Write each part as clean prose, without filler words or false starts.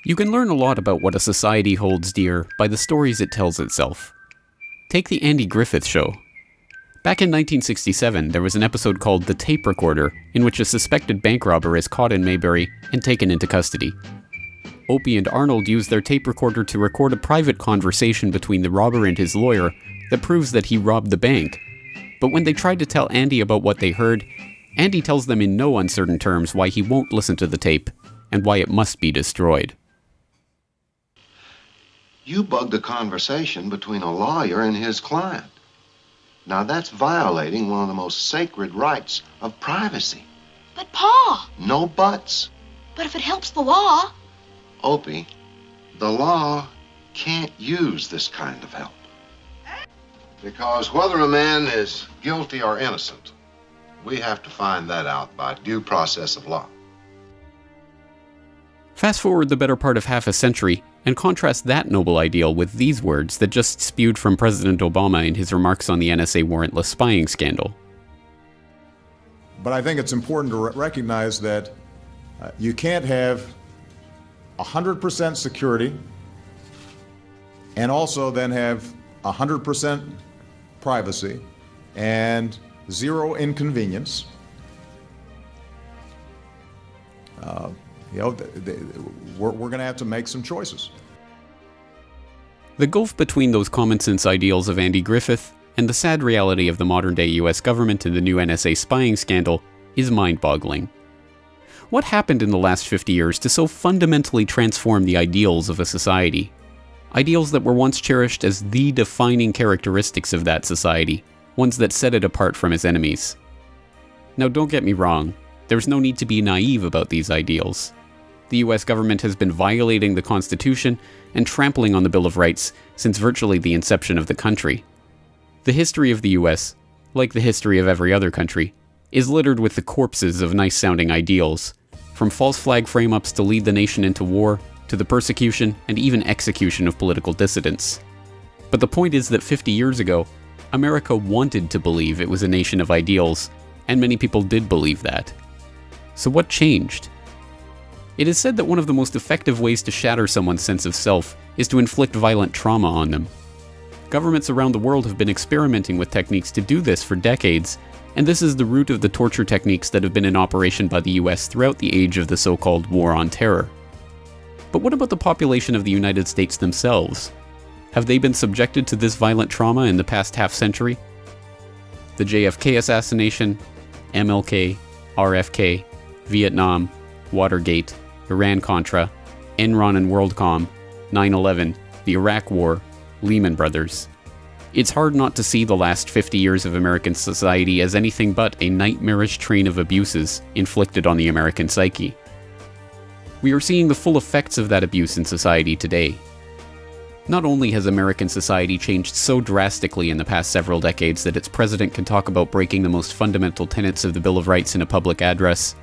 You can learn a lot about what a society holds dear by the stories it tells itself. Take the Andy Griffith Show. Back in 1967, there was an episode called The Tape Recorder, in which a suspected bank robber is caught in Mayberry and taken into custody. Opie and Arnold use their tape recorder to record a private conversation between the robber and his lawyer that proves that he robbed the bank. But when they tried to tell Andy about what they heard, Andy tells them in no uncertain terms why he won't listen to the tape and why it must be destroyed. You bugged a conversation between a lawyer and his client. Now that's violating one of the most sacred rights of privacy. But Pa! No buts. But if it helps the law... Opie, the law can't use this kind of help. Because whether a man is guilty or innocent, we have to find that out by due process of law. Fast forward the better part of half a century, and contrast that noble ideal with these words that just spewed from President Obama in his remarks on the NSA warrantless spying scandal. But I think it's important to recognize that you can't have 100% security and also then have 100% privacy and zero inconvenience. We're going to have to make some choices. The gulf between those common-sense ideals of Andy Griffith and the sad reality of the modern-day US government and the new NSA spying scandal is mind-boggling. What happened in the last 50 years to so fundamentally transform the ideals of a society? Ideals that were once cherished as the defining characteristics of that society, ones that set it apart from its enemies. Now, don't get me wrong, there's no need to be naive about these ideals. The US government has been violating the Constitution and trampling on the Bill of Rights since virtually the inception of the country. The history of the US, like the history of every other country, is littered with the corpses of nice-sounding ideals, from false flag frame-ups to lead the nation into war, to the persecution and even execution of political dissidents. But the point is that 50 years ago, America wanted to believe it was a nation of ideals, and many people did believe that. So what changed? It is said that one of the most effective ways to shatter someone's sense of self is to inflict violent trauma on them. Governments around the world have been experimenting with techniques to do this for decades, and this is the root of the torture techniques that have been in operation by the US throughout the age of the so-called War on Terror. But what about the population of the United States themselves? Have they been subjected to this violent trauma in the past half-century? The JFK assassination, MLK, RFK, Vietnam, Watergate, Iran-Contra, Enron and WorldCom, 9/11, the Iraq War, Lehman Brothers. It's hard not to see the last 50 years of American society as anything but a nightmarish train of abuses inflicted on the American psyche. We are seeing the full effects of that abuse in society today. Not only has American society changed so drastically in the past several decades that its president can talk about breaking the most fundamental tenets of the Bill of Rights in a public address,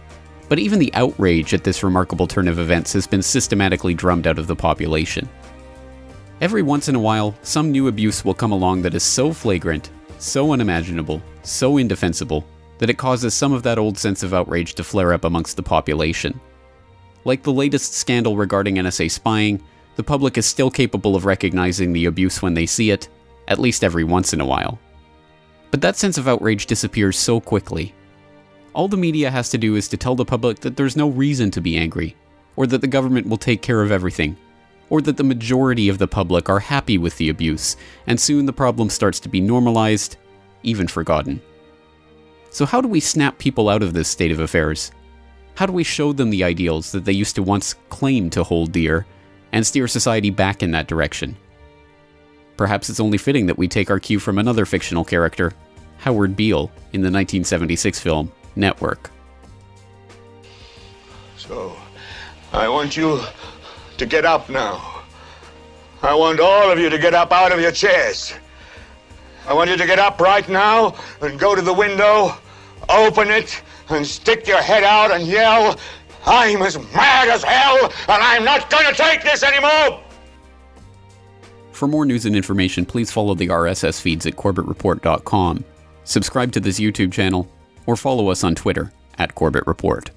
but even the outrage at this remarkable turn of events has been systematically drummed out of the population. Every once in a while, some new abuse will come along that is so flagrant, so unimaginable, so indefensible, that it causes some of that old sense of outrage to flare up amongst the population. Like the latest scandal regarding NSA spying, the public is still capable of recognizing the abuse when they see it, at least every once in a while. But that sense of outrage disappears so quickly. All the media has to do is to tell the public that there's no reason to be angry, or that the government will take care of everything, or that the majority of the public are happy with the abuse, and soon the problem starts to be normalized, even forgotten. So how do we snap people out of this state of affairs? How do we show them the ideals that they used to once claim to hold dear, and steer society back in that direction? Perhaps it's only fitting that we take our cue from another fictional character, Howard Beale, in the 1976 film Network. So, I want you to get up now. I want all of you to get up out of your chairs. I want you to get up right now and go to the window, open it, and stick your head out and yell, "I'm as mad as hell, and I'm not gonna take this anymore!" For more news and information, please follow the RSS feeds at CorbettReport.com, subscribe to this YouTube channel, or follow us on Twitter @CorbettReport.